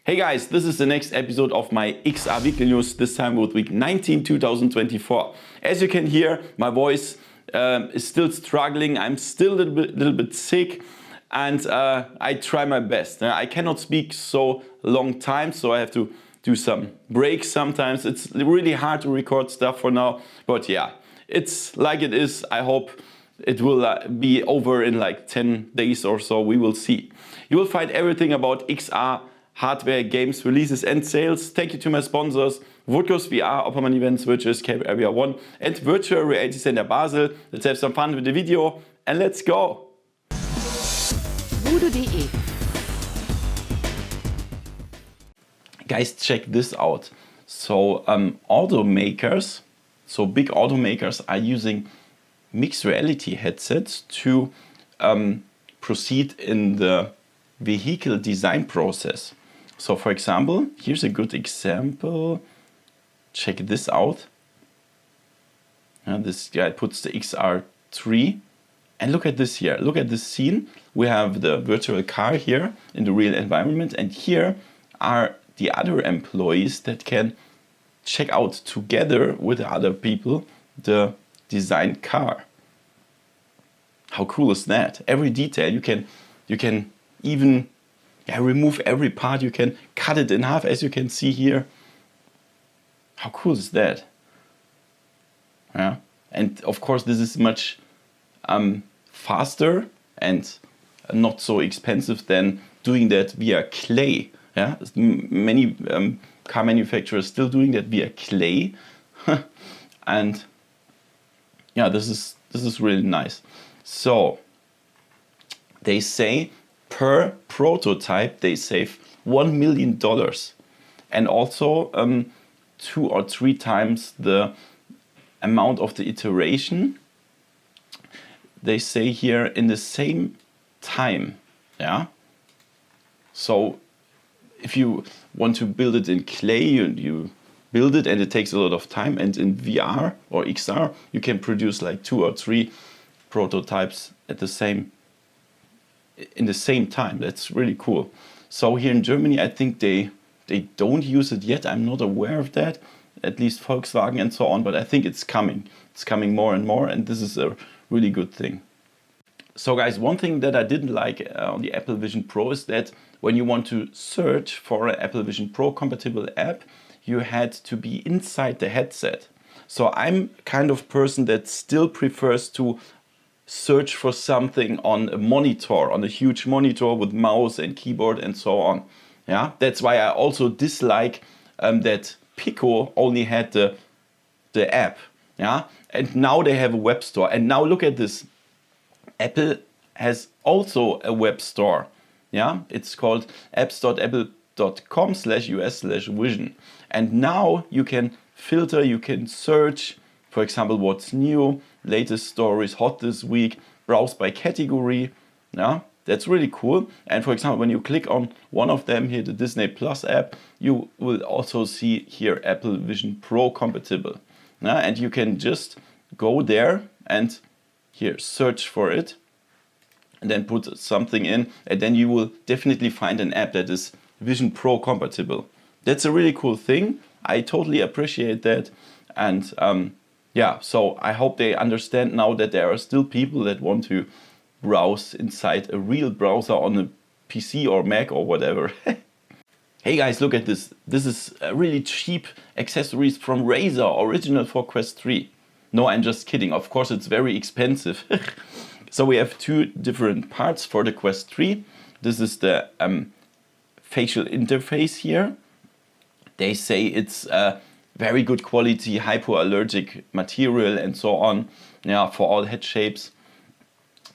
Hey guys, this is the next episode of my XR weekly news, this time with week 19, 2024. As you can hear, my voice is still struggling. I'm still a little bit sick, and I try my best. I cannot speak so long time, so I have to do some breaks sometimes. It's really hard to record stuff for now, but yeah, it's like it is. I hope it will be over in like 10 days or so. We will see. You will find everything about XR hardware, games, releases and sales. Thank you to my sponsors, Woodghost VR, Opperman Events, Virtual Escape Area 1 and Virtual Reality Center Basel. Let's have some fun with the video and let's go! VoodooDE. Guys, check this out. So automakers, so big automakers are using mixed reality headsets to proceed in the vehicle design process. So for example, here's a good example. Check this out. This guy puts the XR3 and look at this here. Look at this scene. We have the virtual car here in the real environment, and here are the other employees that can check out together with the other people the designed car. How cool is that? Every detail you can even remove every part, you can cut it in half, as you can see here. How cool is that? Yeah, and of course this is much faster and not so expensive than doing that via clay. Yeah, many car manufacturers still doing that via clay, and yeah, this is really nice. So they say per prototype they save $1 million, and also 2 or 3 times the amount of the iteration. They say here in the same time. Yeah. So if you want to build it in clay, you build it and it takes a lot of time. And in VR or XR, you can produce like 2 or 3 prototypes at in the same time. That's really cool. So here in Germany, I think they don't use it yet. I'm not aware of that, at least Volkswagen and so on, but I think it's coming. It's coming more and more, and this is a really good thing. So guys, one thing that I didn't like on the Apple Vision Pro is that when you want to search for an Apple Vision Pro compatible app, you had to be inside the headset. So I'm kind of person that still prefers to search for something on a monitor, on a huge monitor with mouse and keyboard and so on. Yeah, that's why I also dislike that Pico only had the app. Yeah, and now they have a web store. And now look at this. Apple has also a web store. Yeah, it's called apps.apple.com/us/vision. And now you can filter, you can search, for example, what's new, latest stories, hot this week, browse by category. Yeah, that's really cool. And for example, when you click on one of them here, the Disney Plus app, you will also see here Apple Vision Pro compatible. Yeah, and you can just go there and here search for it and then put something in, and then you will definitely find an app that is Vision Pro compatible. That's a really cool thing. I totally appreciate that. And yeah, so I hope they understand now that there are still people that want to browse inside a real browser on a PC or Mac or whatever. Hey guys, look at this. This is really cheap accessories from Razer, original for Quest 3. No, I'm just kidding. Of course, it's very expensive. So we have 2 different parts for the Quest 3. This is the facial interface here. They say it's very good quality, hypoallergic material and so on. Yeah, for all head shapes.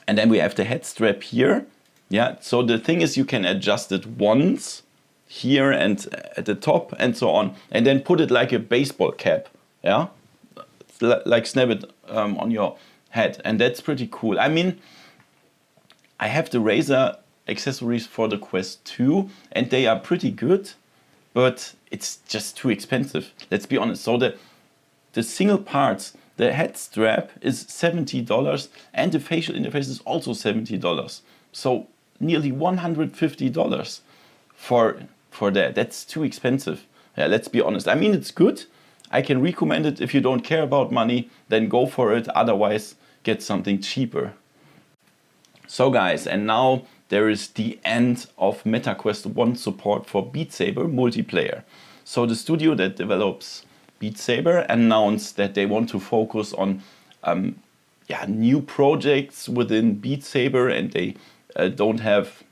And then we have the head strap here. Yeah, so the thing is you can adjust it once here and at the top and so on, and then put it like a baseball cap. Yeah, like snap it on your head, and that's pretty cool. I mean, I have the Razer accessories for the Quest 2 and they are pretty good, but it's just too expensive. Let's be honest. So the single parts, the head strap is $70 and the facial interface is also $70. So nearly $150 for for that. That's too expensive. Yeah, let's be honest. I mean, it's good. I can recommend it. If you don't care about money, then go for it. Otherwise, get something cheaper. So guys, and now there is the end of MetaQuest 1 support for Beat Saber multiplayer. So the studio that develops Beat Saber announced that they want to focus on new projects within Beat Saber, and they don't have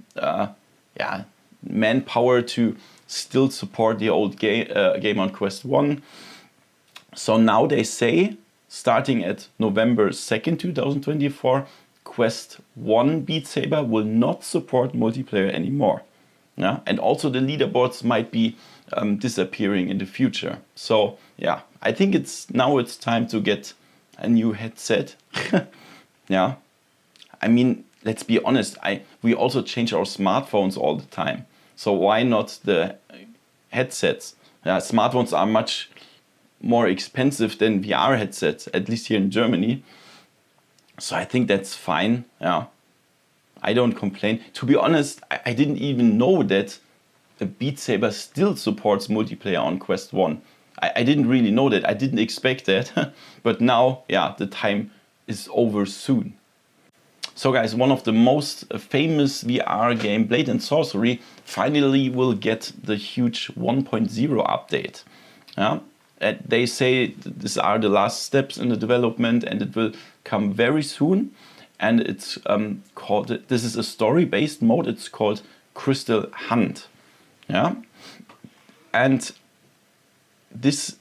manpower to still support the old game on Quest 1. So now they say, starting at November 2nd, 2024, Quest 1 Beat Saber will not support multiplayer anymore. Yeah? And also the leaderboards might be disappearing in the future. So yeah, I think it's time to get a new headset. Yeah, I mean, let's be honest, we also change our smartphones all the time. So why not the headsets? Yeah, smartphones are much more expensive than VR headsets, at least here in Germany. So I think that's fine. Yeah, I don't complain. To be honest, I didn't even know that the Beat Saber still supports multiplayer on Quest 1. I didn't really know that. I didn't expect that. But now, yeah, the time is over soon. So guys, one of the most famous VR game, Blade and Sorcery, finally will get the huge 1.0 update. Yeah? They say these are the last steps in the development and it will come very soon. And it's this is a story-based mode. It's called Crystal Hunt. Yeah? And this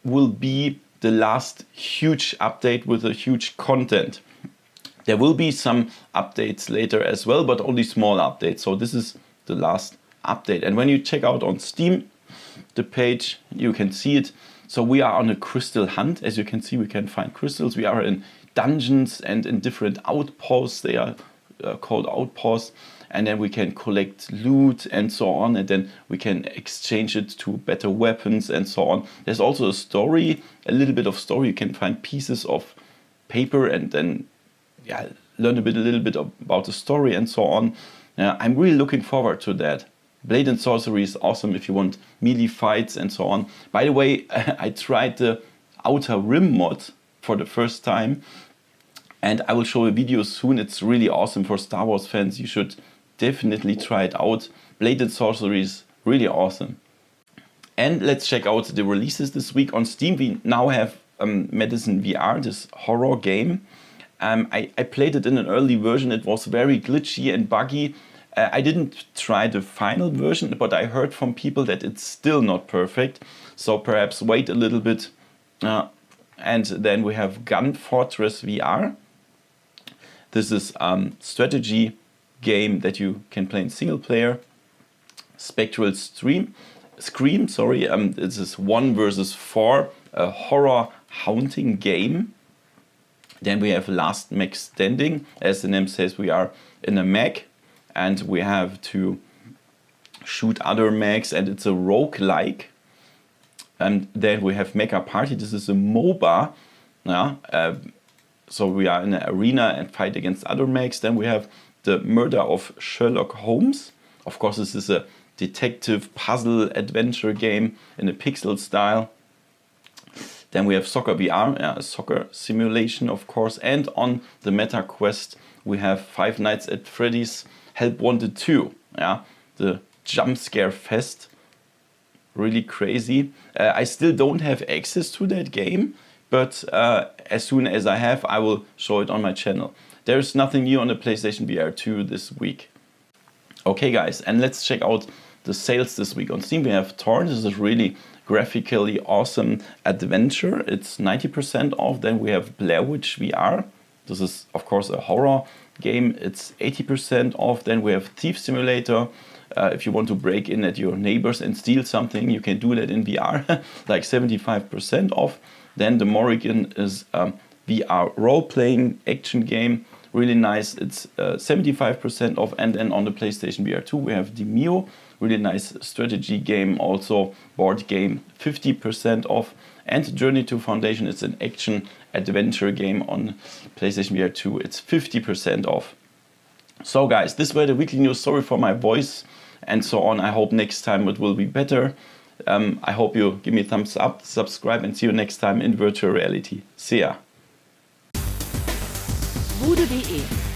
will be the last huge update with a huge content. There will be some updates later as well, but only small updates. So this is the last update. And when you check out on Steam, the page, you can see it. So we are on a crystal hunt. As you can see, we can find crystals. We are in dungeons and in different outposts. They are called outposts. And then we can collect loot and so on. And then we can exchange it to better weapons and so on. There's also a story, a little bit of story. You can find pieces of paper and then learn a little bit about the story and so on. I'm really looking forward to that. Blade and Sorcery is awesome if you want melee fights and so on. By the way, I tried the Outer Rim mod for the first time. And I will show a video soon. It's really awesome for Star Wars fans. You should definitely try it out. Blade and Sorcery is really awesome. And let's check out the releases this week. On Steam, we now have Medicine VR, this horror game. I played it in an early version. It was very glitchy and buggy. I didn't try the final version, but I heard from people that it's still not perfect. So perhaps wait a little bit. And then we have Gun Fortress VR. This is a strategy game that you can play in single player. Spectral Scream. This is 1 versus 4, a horror haunting game. Then we have Last Mech Standing. As the name says, we are in a mech and we have to shoot other mechs, and it's a roguelike. And then we have Mecha Party. This is a MOBA. So we are in an arena and fight against other mechs. Then we have The Murder of Sherlock Holmes. Of course, this is a detective puzzle adventure game in a pixel style. Then we have Soccer VR, a soccer simulation, of course. And on the MetaQuest, we have Five Nights at Freddy's Help Wanted 2. The jump scare fest. Really crazy. I still don't have access to that game, but as soon as I have, I will show it on my channel. There's nothing new on the PlayStation VR 2 this week. Okay guys, and let's check out the sales this week. On Steam we have Torn. This is really graphically awesome adventure. It's 90% off. Then we have Blair Witch VR. This is of course a horror game. It's 80% off. Then we have Thief Simulator. If you want to break in at your neighbors and steal something, you can do that in VR, like 75% off. Then The Morrigan is a VR role-playing action game, really nice. It's 75% off. And then on the PlayStation VR 2 we have Demio, really nice strategy game, also board game, 50% off. And Journey to Foundation, it's an action adventure game on PlayStation VR 2. It's 50% off. So guys, this were the weekly news. Sorry for my voice. and so on. I hope next time it will be better. I hope you give me a thumbs up, subscribe, and see you next time in virtual reality. See ya. VoodooDE